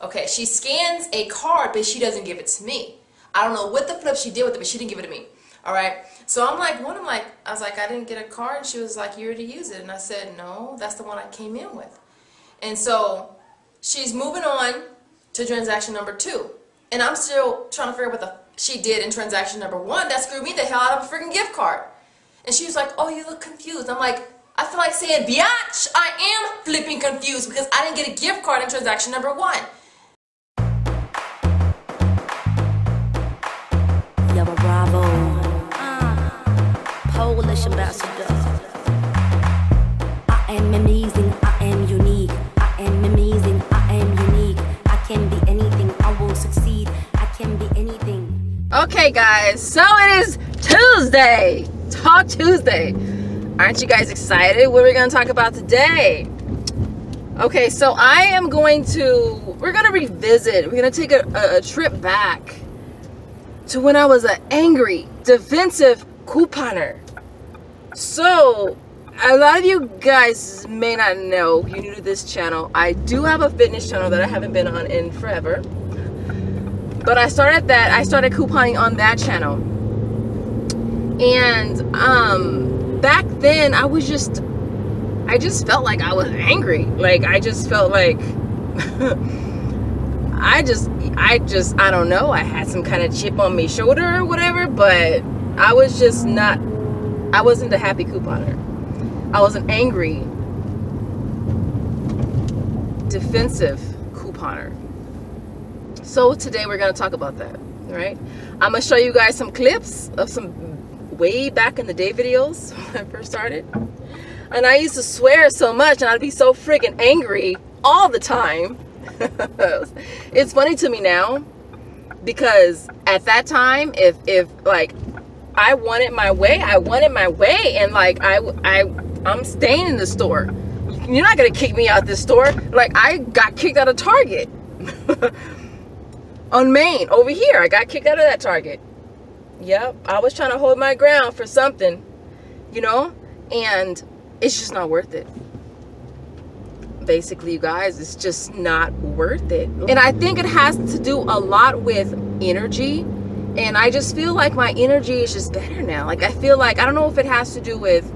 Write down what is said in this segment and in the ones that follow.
Okay, she scans a card, but she doesn't give it to me. I don't know what the flip she did with it, but she didn't give it to me. All right. So I was like, I didn't get a card. And she was like, you already used it. And I said, no, that's the one I came in with. And so she's moving on to transaction number 2. And I'm still trying to figure out what the she did in transaction number 1 that screwed me the hell out of a freaking gift card. And she was like, oh, you look confused. I'm like, I feel like saying, biatch, I am flipping confused because I didn't get a gift card in transaction number 1. Yo, bravo. Polish ambassador. I am amazing, I am unique. I am amazing, I am unique. I can be anything, I will succeed. I can be anything. Okay, guys, so it is Tuesday. Talk Tuesday. Aren't you guys excited? What are we going to talk about today? Okay, so we're going to revisit. We're going to take a trip back to when I was an angry, defensive couponer. So, a lot of you guys may not know, you're new to this channel, I do have a fitness channel that I haven't been on in forever. But I started couponing on that channel. And back then I just felt like I was angry. Like I just felt like I don't know, I had some kind of chip on my shoulder or whatever, but I wasn't a happy couponer. I was an angry, defensive couponer. So today we're going to talk about that, all right? I'm going to show you guys some clips of some way back in the day videos when I first started. And I used to swear so much and I'd be so freaking angry all the time. It's funny to me now because at that time, if like I wanted my way, and like I'm staying in the store. You're not gonna kick me out this store. Like I got kicked out of Target on Main over here. I got kicked out of that Target. Yep, I was trying to hold my ground for something, you know, and it's just not worth it. Basically, you guys, it's just not worth it. And I think it has to do a lot with energy. And I just feel like my energy is just better now. Like I feel like, I don't know if it has to do with,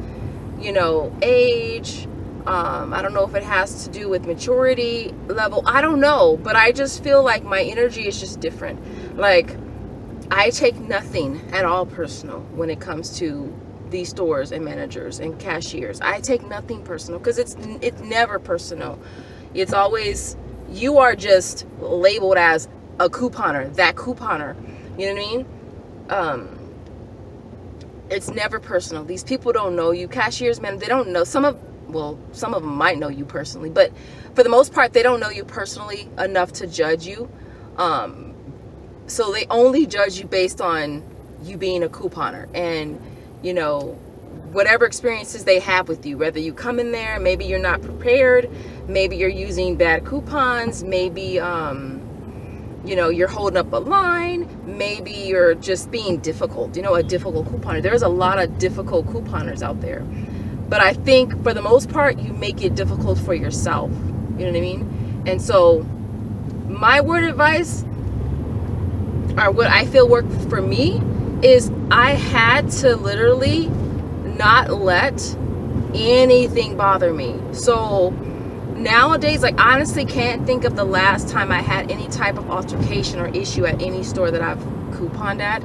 you know, age. I don't know if it has to do with maturity level. I don't know. But I just feel like my energy is just different. Like I take nothing at all personal when it comes to these stores and managers and cashiers. I take nothing personal because it's never personal. It's always, you are just labeled as a couponer, that couponer. You know what I mean? It's never personal. These people don't know you. Cashiers, man, they don't know. Some of them might know you personally, but for the most part, they don't know you personally enough to judge you. So they only judge you based on you being a couponer and, you know, whatever experiences they have with you, whether you come in there, maybe you're not prepared, maybe you're using bad coupons, maybe, you know, you're holding up a line, maybe you're just being difficult, you know, a difficult couponer. There's a lot of difficult couponers out there. But I think for the most part, you make it difficult for yourself. You know what I mean? And so my word of advice, or what I feel worked for me, is I had to literally not let anything bother me. So nowadays, like, I honestly can't think of the last time I had any type of altercation or issue at any store that I've couponed at.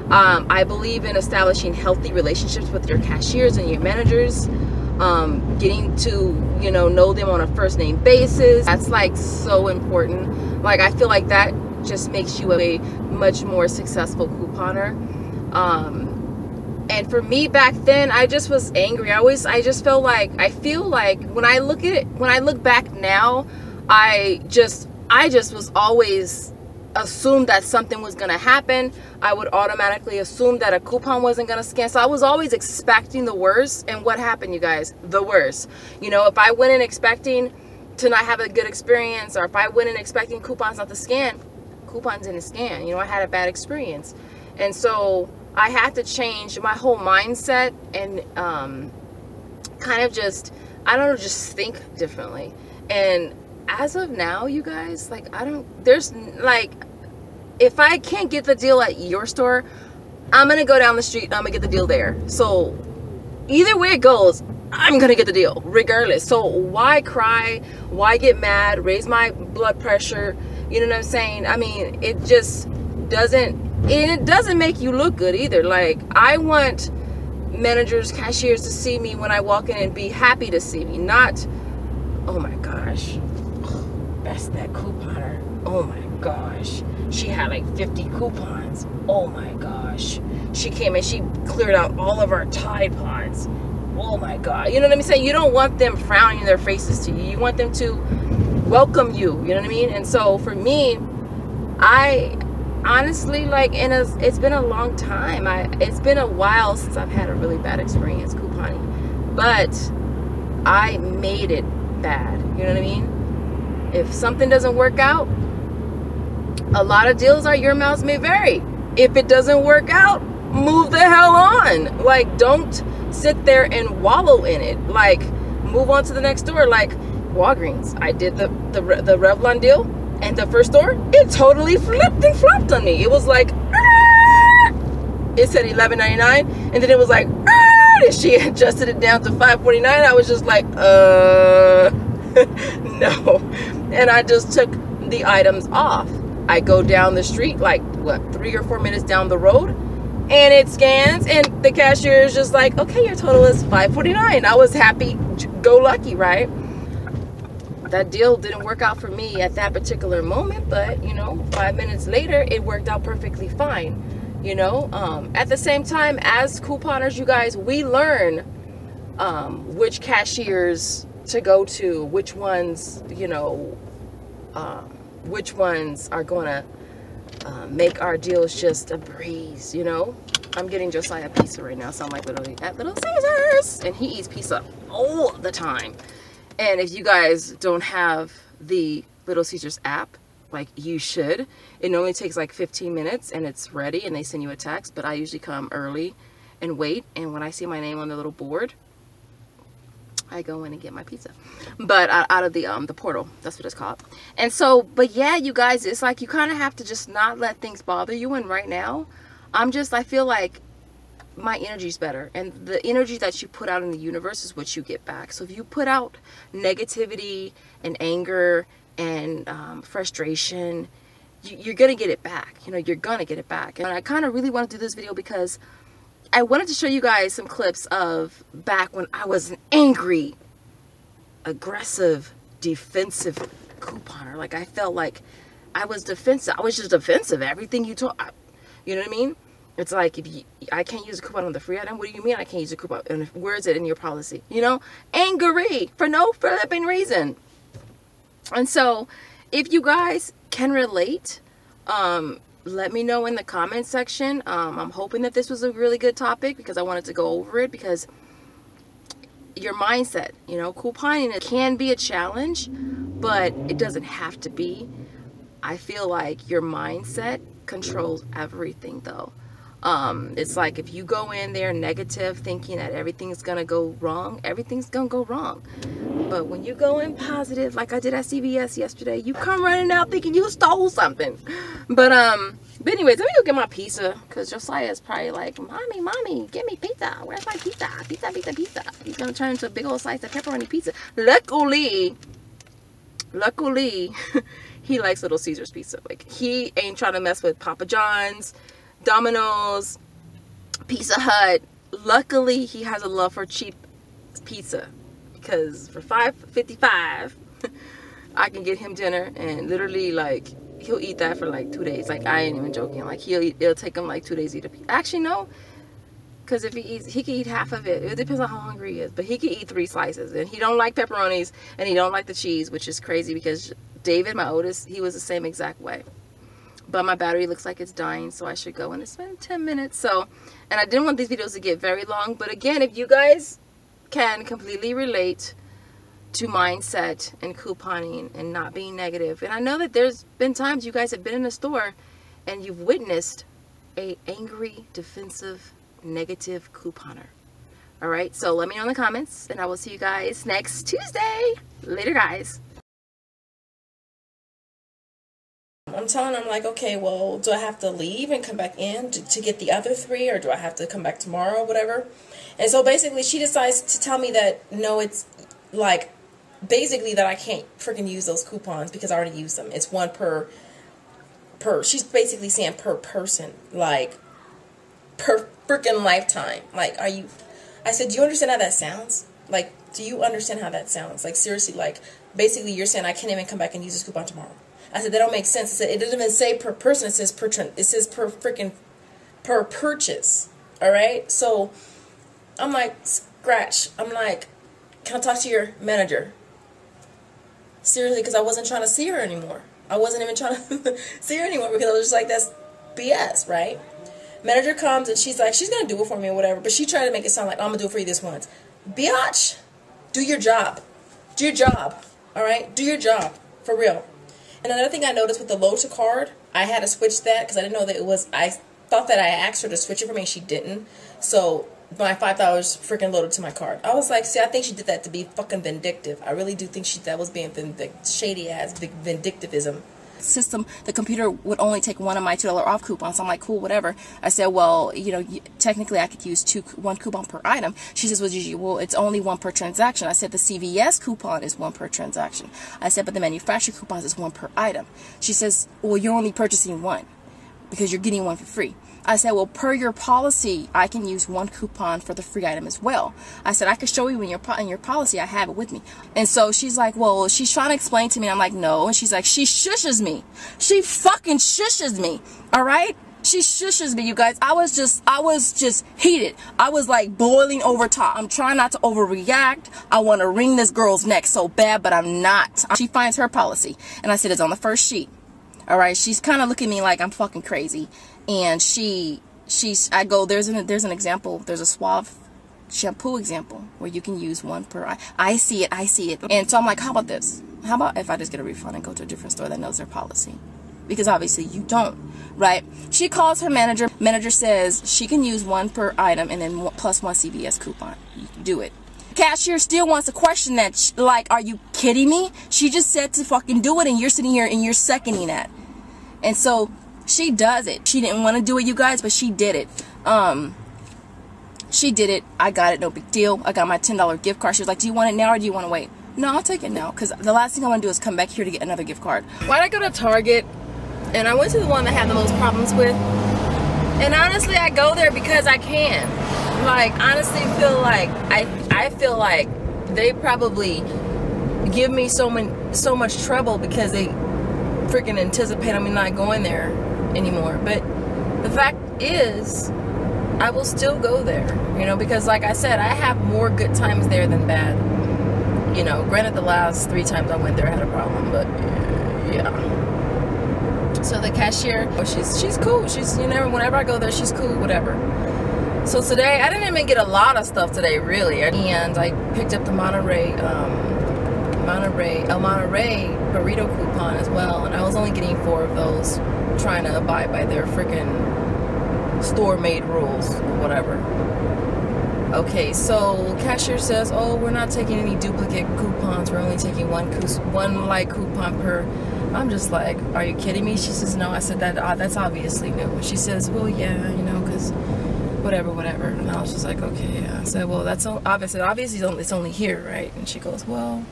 I believe in establishing healthy relationships with your cashiers and your managers, getting to, you know them on a first name basis. That's like so important. Like I feel like that just makes you a much more successful couponer. And for me back then, I just was angry. I just felt like, I feel like when I look back now, I just was always assumed that something was going to happen. I would automatically assume that a coupon wasn't going to scan. So I was always expecting the worst. And what happened, you guys? The worst. You know, if I went in expecting to not have a good experience, or if I went in expecting coupons not to scan, coupons didn't scan. You know, I had a bad experience. And so I had to change my whole mindset and kind of just, I don't know, just think differently. And as of now, you guys, like, there's like, if I can't get the deal at your store, I'm gonna go down the street and I'm gonna get the deal there. So either way it goes, I'm gonna get the deal regardless. So why cry? Why get mad? Raise my blood pressure? You know what I'm saying? I mean, it just doesn't, and it doesn't make you look good either. Like, I want managers, cashiers to see me when I walk in and be happy to see me, not, oh my gosh, that's that couponer. Oh my gosh, she had like 50 coupons. Oh my gosh, she came and she cleared out all of our Tide Pods. Oh my God, you know what I'm saying? You don't want them frowning their faces to you. You want them to welcome you. You know what I mean? And so for me, I honestly, like, it's been a long time. It's been a while since I've had a really bad experience couponing, but I made it bad. You know what I mean? If something doesn't work out, a lot of deals are your miles may vary. If it doesn't work out, move the hell on. Like, don't sit there and wallow in it. Like, move on to the next store. Like Walgreens, I did the Revlon deal, and the first store, it totally flipped and flopped on me. It was like, it said $11.99, and then it was like, and she adjusted it down to $5.49. I was just like, no. And I just took the items off. I go down the street, like, what, 3 or 4 minutes down the road, and it scans, and the cashier is just like, okay, your total is $5.49. I was happy, go lucky, right? That deal didn't work out for me at that particular moment, but, you know, 5 minutes later, it worked out perfectly fine. You know, at the same time, as couponers, you guys, we learn which cashiers to go to, which ones, you know, which ones are gonna make our deals just a breeze. You know, I'm getting Josiah pizza right now, so I'm like literally at Little Caesars, and he eats pizza all the time. And if you guys don't have the Little Caesars app, like, you should. It only takes like 15 minutes and it's ready, and they send you a text. But I usually come early and wait, and when I see my name on the little board, I go in and get my pizza. But out of the portal, that's what it's called. And so, but yeah, you guys, it's like you kind of have to just not let things bother you. And right now, I feel like my energy's better, and the energy that you put out in the universe is what you get back. So if you put out negativity and anger and frustration, you're gonna get it back. You know, you're gonna get it back. And I kind of really want to do this video because I wanted to show you guys some clips of back when I was an angry, aggressive, defensive couponer. Like, I felt like I was defensive. I was just defensive. Everything you told, you know what I mean? It's like, I can't use a coupon on the free item. What do you mean I can't use a coupon? And where is it in your policy? You know, angry for no flipping reason. And so, if you guys can relate, let me know in the comment section. I'm hoping that this was a really good topic because I wanted to go over it, because your mindset, you know, couponing, it can be a challenge, but it doesn't have to be. I feel like your mindset controls everything, though. It's like, if you go in there negative, thinking that everything's gonna go wrong, everything's gonna go wrong. But when you go in positive, like I did at CVS yesterday, you come running out thinking you stole something. But anyways, let me go get my pizza, because Josiah is probably like, mommy, give me pizza. Where's my pizza? Pizza. He's gonna turn into a big old slice of pepperoni pizza. Luckily, he likes Little Caesars pizza. Like, he ain't trying to mess with Papa John's, Domino's, Pizza Hut. Luckily, he has a love for cheap pizza, because for $5.55 I can get him dinner, and literally, like, he'll eat that for like 2 days. Like, I ain't even joking. Like, it'll take him like 2 days to eat a pizza. Actually, no, because if he can eat half of it. It depends on how hungry he is, but he can eat 3 slices. And he don't like pepperonis, and he don't like the cheese, which is crazy, because David, my oldest, he was the same exact way. But my battery looks like it's dying, so I should go in and spend 10 minutes. So, and I didn't want these videos to get very long, but again, if you guys can completely relate to mindset and couponing and not being negative, and I know that there's been times you guys have been in a store and you've witnessed a angry, defensive, negative couponer. All right, so let me know in the comments, and I will see you guys next Tuesday. Later, guys. I'm telling them, like, okay, well, do I have to leave and come back in to get the other 3, or do I have to come back tomorrow or whatever? And so basically she decides to tell me that, no, it's like, basically that I can't freaking use those coupons because I already used them. It's one per, she's basically saying per person, like, per freaking lifetime. Like, I said, do you understand how that sounds? Like, do you understand how that sounds? Like, seriously, like, basically you're saying I can't even come back and use this coupon tomorrow. I said, that don't make sense. I said, it doesn't even say per person. It says per freaking per purchase. All right? So I'm like, scratch. I'm like, can I talk to your manager? Seriously, because I wasn't trying to see her anymore. I wasn't even trying to see her anymore because I was just like, that's BS, right? Manager comes and she's like, she's going to do it for me or whatever. But she tried to make it sound like, I'm going to do it for you this once. Biatch, do your job. Do your job. All right? Do your job. For real. And another thing I noticed with the load to card, I had to switch that because I didn't know that it was, I thought that I asked her to switch it for me and she didn't. So my $5 freaking loaded to my card. I was like, see, I think she did that to be fucking vindictive. I really do think that was being shady ass vindictivism. System, the computer would only take one of my $2 off coupons. I'm like, cool, whatever. I said, well, you know, technically I could use one coupon per item. She says, well, it's only one per transaction. I said, the CVS coupon is one per transaction. I said, but the manufacturer coupons is one per item. She says, well, you're only purchasing one because you're getting one for free. I said, well, per your policy, I can use one coupon for the free item as well. I said, I could show you in your policy. I have it with me. And so she's like, well, she's trying to explain to me. I'm like, no. And she's like, she shushes me. She fucking shushes me. All right? She shushes me, you guys. I was just heated. I was like boiling over top. I'm trying not to overreact. I want to wring this girl's neck so bad, but I'm not. She finds her policy. And I said, it's on the first sheet. All right? She's kind of looking at me like I'm fucking crazy. And I go, there's an example, there's a Suave shampoo example where you can use one per, I see it. And so I'm like, how about this? How about if I just get a refund and go to a different store that knows their policy? Because obviously you don't, right? She calls her manager. Manager says she can use one per item and then plus one CVS coupon. You can do it. Cashier still wants to question that, like, are you kidding me? She just said to fucking do it and you're sitting here and you're seconding that. And so she does it. She didn't want to do it, you guys, but she did it. She did it. I got it. No big deal. I got my $10 gift card. She was like, do you want it now or do you want to wait? No, I'll take it now because the last thing I want to do is come back here to get another gift card. Why'd I go to Target? And I went to the one that had the most problems with. And honestly, I go there because I can. Like, honestly, feel like I feel like they probably give me so much trouble because they freaking anticipate me not going there anymore. But the fact is, I will still go there, you know, because like I said, I have more good times there than bad. You know, granted the last 3 times I went there I had a problem, but yeah. So the cashier, she's cool. She's, you know, whenever I go there, she's cool, whatever. So today, I didn't even get a lot of stuff today, really. And I picked up the Monterey burrito coupon as well, and I was only getting 4 of those, trying to abide by their freaking store-made rules or whatever. Okay, so cashier says, oh, we're not taking any duplicate coupons, we're only taking one light coupon per. I'm just like, are you kidding me? She says, no. I said, that's obviously new. She says, well, yeah, you know, because whatever. And I was just like, okay, yeah. I said, well, that's obviously it's only here, right? And she goes, well,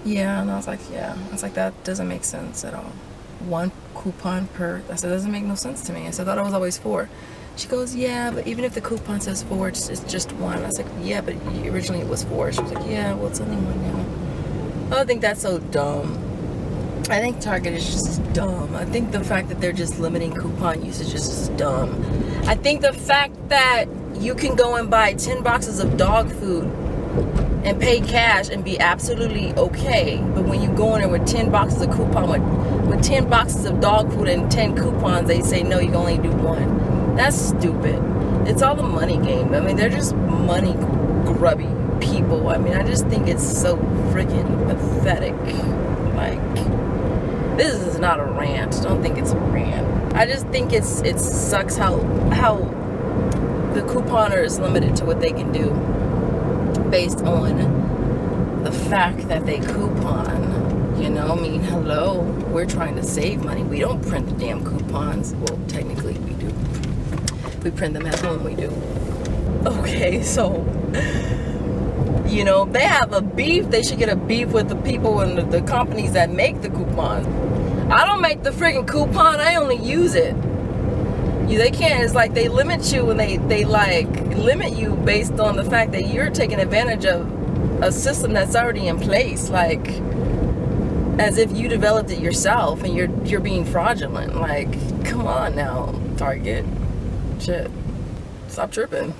yeah. And I was like, yeah. I was like, that doesn't make sense at all. 1 coupon per. I said, that doesn't make no sense to me. I said, I thought it was always 4. She goes, yeah, but even if the coupon says 4, it's just 1. I was like, yeah, but originally it was 4. She was like, yeah, well, it's only 1 now. I think that's so dumb. I think Target is just dumb. I think the fact that they're just limiting coupon usage is just dumb. I think the fact that you can go and buy 10 boxes of dog food and pay cash and be absolutely okay, but when you go in there with 10 boxes of coupon, with 10 boxes of dog food and 10 coupons, they say no, you can only do 1. That's stupid. It's all a money game. I mean, they're just money grubby people. I mean, I just think it's so freaking pathetic. Like, this is not a rant. Don't think it's a rant. I just think it sucks how the couponer is limited to what they can do based on the fact that they coupon. You know, I mean, hello, we're trying to save money. We don't print the damn coupons. Well, technically we do. We print them at home, we do. Okay, so, you know, they have a beef. They should get a beef with the people and the companies that make the coupons. I don't make the friggin' coupon, I only use it. They can't, it's like they limit you, and they like limit you based on the fact that you're taking advantage of a system that's already in place, like as if you developed it yourself and you're being fraudulent. Like, come on now, Target. Shit. Stop tripping.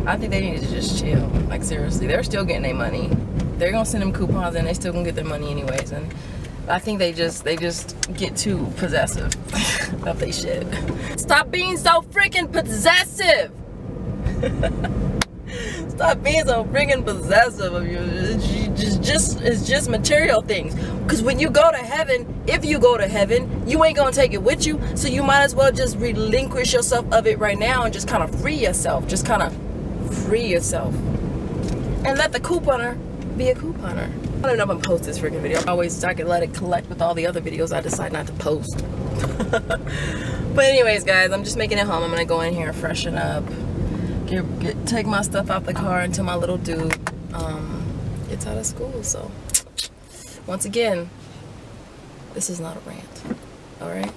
I think they need to just chill. Like, seriously, they're still getting their money. They're gonna send them coupons and they still gonna get their money anyways. And I think they just get too possessive of they shit. Stop being so freaking possessive. Stop being so freaking possessive of you. It's just material things. Because when you go to heaven, if you go to heaven, you ain't gonna take it with you. So you might as well just relinquish yourself of it right now and just kind of free yourself. Just kind of free yourself. And let the couponer be a couponer. I don't know if I'm post this freaking video. I can let it collect with all the other videos I decide not to post. But anyways, guys, I'm just making it home. I'm gonna go in here, freshen up, take my stuff out the car until my little dude gets out of school. So once again, this is not a rant. All right.